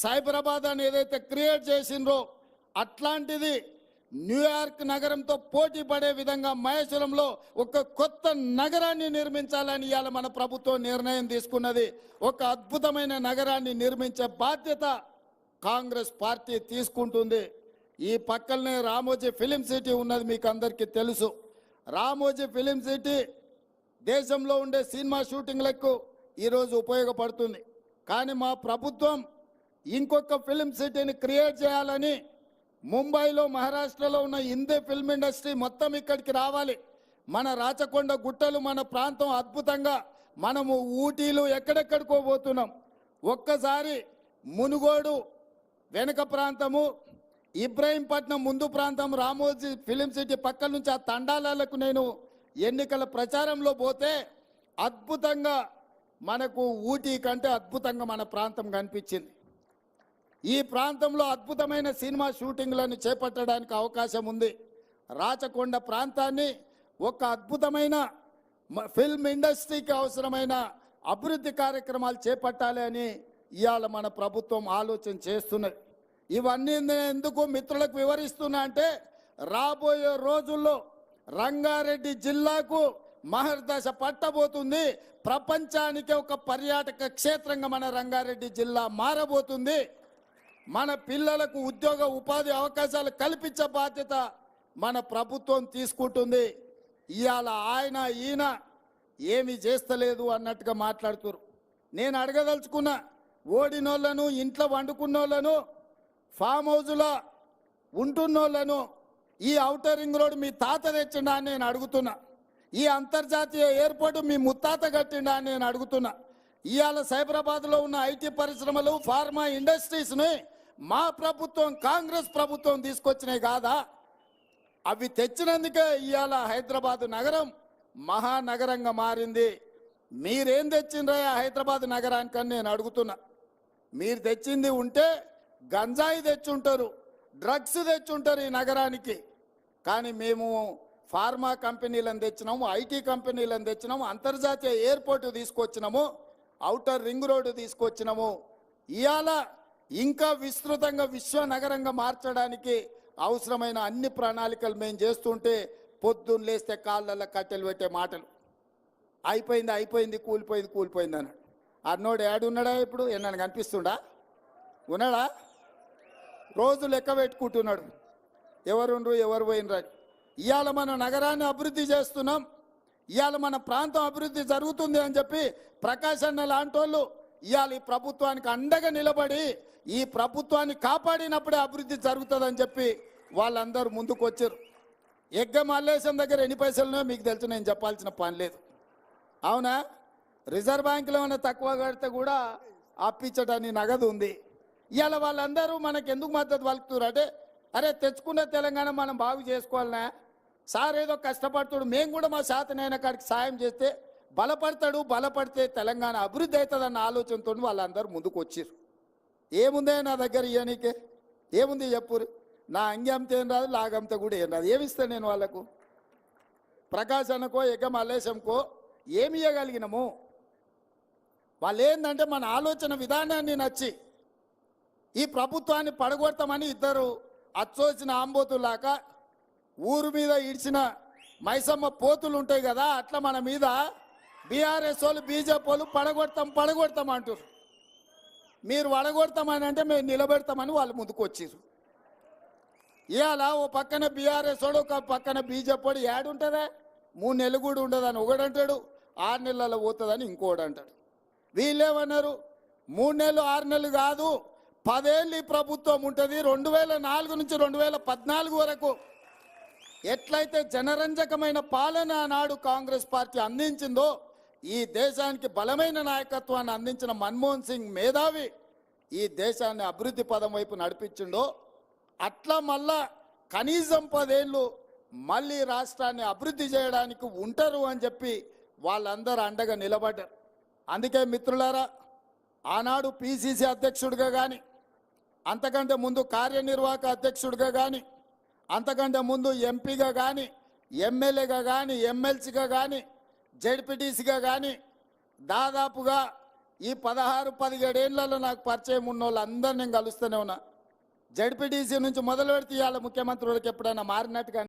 సైబరాబాద్ అని ఏదైతే క్రియేట్ చేసిండ్రో అట్లాంటిది న్యూయార్క్ నగరంతో పోటీ పడే విధంగా మహేశ్వరంలో ఒక కొత్త నగరాన్ని నిర్మించాలని ఇవాళ మన ప్రభుత్వం నిర్ణయం తీసుకున్నది. ఒక అద్భుతమైన నగరాన్ని నిర్మించే బాధ్యత కాంగ్రెస్ పార్టీ తీసుకుంటుంది. ఈ పక్కనే రామోజీ ఫిలిం సిటీ ఉన్నది, మీకు అందరికీ తెలుసు. రామోజీ ఫిలిం సిటీ దేశంలో ఉండే సినిమా షూటింగ్లకు ఈరోజు ఉపయోగపడుతుంది. కానీ మా ప్రభుత్వం ఇంకొక ఫిలిం సిటీని క్రియేట్ చేయాలని ముంబైలో మహారాష్ట్రలో ఉన్న హిందీ ఫిల్మ్ ఇండస్ట్రీ మొత్తం ఇక్కడికి రావాలి. మన రాచకొండ గుట్టలు మన ప్రాంతం అద్భుతంగా, మనము ఊటీలు ఎక్కడెక్కడికో పోతున్నాం. ఒక్కసారి మునుగోడు వెనుక ప్రాంతము, ఇబ్రాహీంపట్నం ముందు ప్రాంతం, రామోజీ ఫిలిం సిటీ పక్కల నుంచి ఆ తండాలకు నేను ఎన్నికల ప్రచారంలో పోతే అద్భుతంగా మనకు ఊటీ కంటే అద్భుతంగా మన ప్రాంతం కనిపించింది. ఈ ప్రాంతంలో అద్భుతమైన సినిమా షూటింగ్లను చేపట్టడానికి అవకాశం ఉంది. రాచకొండ ప్రాంతాన్ని ఒక అద్భుతమైన ఫిల్మ్ ఇండస్ట్రీకి అవసరమైన అభివృద్ధి కార్యక్రమాలు చేపట్టాలి అని ఇవాళ మన ప్రభుత్వం ఆలోచన చేస్తున్నది. ఇవన్నీ ఎందుకు మిత్రులకు వివరిస్తున్నా అంటే రాబోయే రోజుల్లో రంగారెడ్డి జిల్లాకు మహర్దశ పట్టబోతుంది. ప్రపంచానికి ఒక పర్యాటక క్షేత్రంగా మన రంగారెడ్డి జిల్లా మారబోతుంది. మన పిల్లలకు ఉద్యోగ ఉపాధి అవకాశాలు కల్పించే బాధ్యత మన ప్రభుత్వం తీసుకుంటుంది. ఇవాళ ఆయన ఈయన ఏమి చేస్తలేదు అన్నట్టుగా మాట్లాడుతున్నారు. నేను అడగదలుచుకున్నా, ఓడినోళ్లను, ఇంట్లో వండుకున్నోళ్లను, ఫామ్ హౌజ్లో ఉంటున్నోళ్లను ఈ ఔటర్ రింగ్ రోడ్ మీ తాత తెచ్చిండా అని నేను అడుగుతున్నా. ఈ అంతర్జాతీయ ఎయిర్పోర్టు మీ ముత్తాత కట్టిండా అని నేను అడుగుతున్నా. ఇవాళ సైబరాబాద్లో ఉన్న ఐటీ పరిశ్రమలు, ఫార్మా ఇండస్ట్రీస్ని మా ప్రభుత్వం, కాంగ్రెస్ ప్రభుత్వం తీసుకొచ్చినాయి కాదా? అవి తెచ్చినందుకే ఇవాళ హైదరాబాద్ నగరం మహానగరంగా మారింది. మీరేం తెచ్చిండ్రా హైదరాబాద్ నగరానికని నేను అడుగుతున్నా. మీరు తెచ్చింది ఉంటే గంజాయి తెచ్చుంటారు, డ్రగ్స్ తెచ్చుంటారు ఈ నగరానికి. కానీ మేము ఫార్మా కంపెనీలను తెచ్చినాము, ఐటీ కంపెనీలను తెచ్చినాము, అంతర్జాతీయ ఎయిర్పోర్టు తీసుకొచ్చినాము, ఔటర్ రింగ్ రోడ్డు తీసుకొచ్చినాము. ఇవాళ ఇంకా విస్తృతంగా విశ్వ నగరంగా మార్చడానికి అవసరమైన అన్ని ప్రణాళికలు మేము చేస్తుంటే పొద్దున్న లేస్తే కాళ్ళల్లో కట్టెలు పెట్టే మాటలు. అయిపోయింది అయిపోయింది, కూలిపోయింది కూలిపోయింది అని. అన్నోడు ఏడున్నాడా? ఇప్పుడు ఎన్నని కనిపిస్తుండా? ఉన్నాడా? రోజు లెక్క పెట్టుకుంటున్నాడు, ఎవరుండ్రు ఎవరు పోయినరాని. ఇవాళ మన నగరాన్ని అభివృద్ధి చేస్తున్నాం, ఇవాళ మన ప్రాంతం అభివృద్ధి జరుగుతుంది అని చెప్పి ప్రకాష్ అన్న లాంటి వాళ్ళు ఇవాళ ఈ ప్రభుత్వానికి అండగా నిలబడి ఈ ప్రభుత్వాన్ని కాపాడినప్పుడే అభివృద్ధి జరుగుతుందని చెప్పి వాళ్ళందరూ ముందుకు వచ్చారు. ఎగ్గ మల్లేశం దగ్గర ఎన్ని పైసలునో మీకు తెలుసు, నేను చెప్పాల్సిన పని లేదు. అవునా? రిజర్వ్ బ్యాంకులో ఏమైనా తక్కువ కడితే కూడా అప్పించడానికి నగదు ఉంది. ఇవాళ వాళ్ళందరూ మనకు ఎందుకు మద్దతు పలుకుతారు అంటే, అరే తెచ్చుకున్న తెలంగాణ మనం బాగు చేసుకోవాలనా? సార్ ఏదో కష్టపడుతాడు, మేము కూడా మా శాతనైన కాడికి సాయం చేస్తే బలపడతాడు, బలపడితే తెలంగాణ అభివృద్ధి అవుతుందన్న ఆలోచనతో వాళ్ళందరూ ముందుకు వచ్చారు. ఏముందే నా దగ్గర ఇవనీకే? ఏముంది చెప్పురు? నా అంగి అమ్మితే ఏం రాదు, లాగమ్మితే కూడా ఏం రాదు. ఏమిస్తాను నేను వాళ్ళకు? ప్రకాశ్ అన్నకో ఎగ్గ మల్లేశంకో ఏమి ఇవ్వగలిగినాము? వాళ్ళు ఏంటంటే మన ఆలోచన విధానాన్ని నచ్చి ఈ ప్రభుత్వాన్ని పడగొడతామని ఇద్దరు అచ్చోసిన ఆంబోతులాక ఊరు మీద ఇడిచిన మైసమ్మ పోతులు ఉంటాయి కదా, అట్లా మన మీద బీఆర్ఎస్ వాళ్ళు, బీజేపీ వాళ్ళు పడగొడతాం అంటారు. మీరు వడగొడతామని అంటే మేము నిలబెడతామని వాళ్ళు ముందుకు వచ్చారు. ఇవాళ ఓ పక్కన బీఆర్ఎస్ వాడు, ఒక పక్కన బీజేపీ వాడు ఏడుంటుందా? 3 నెలలు కూడా ఉండదని ఒకడంటాడు, 6 నెలల్లో పోతుందని ఇంకోడు అంటాడు. వీళ్ళేమన్నారు? 3 నెలలు 6 నెలలు కాదు, 10 ఏళ్ళు ఈ ప్రభుత్వం ఉంటుంది. 2004 నుంచి 2014 వరకు ఎట్లయితే జనరంజకమైన పాలన నాడు కాంగ్రెస్ పార్టీ అందించిందో, ఈ దేశానికి బలమైన నాయకత్వాన్ని అందించిన మన్మోహన్ సింగ్ మేధావి ఈ దేశాన్ని అభివృద్ధి పదం వైపు నడిపించిండో, అట్లా మళ్ళా కనీసం 10 ఏళ్ళు మళ్ళీ రాష్ట్రాన్ని అభివృద్ధి చేయడానికి ఉంటారు అని చెప్పి వాళ్ళందరూ అండగా నిలబడ్డారు. అందుకే మిత్రులారా, ఆనాడు పిసిసి అధ్యక్షుడిగా కానీ, అంతకంటే ముందు కార్యనిర్వాహక అధ్యక్షుడిగా కానీ, అంతకంటే ముందు ఎంపీగా కానీ, ఎమ్మెల్యేగా కానీ, ఎమ్మెల్సీగా కానీ, జెడ్పీటీసీగా కానీ దాదాపుగా ఈ 16-17 ఏళ్లలో నాకు పరిచయం ఉన్న వాళ్ళు అందరు నేను కలుస్తూనే ఉన్నా. జడ్పీటీసీ నుంచి మొదలు పెడితే ఇవాళ ముఖ్యమంత్రులకు ఎప్పుడైనా మారినట్టుగా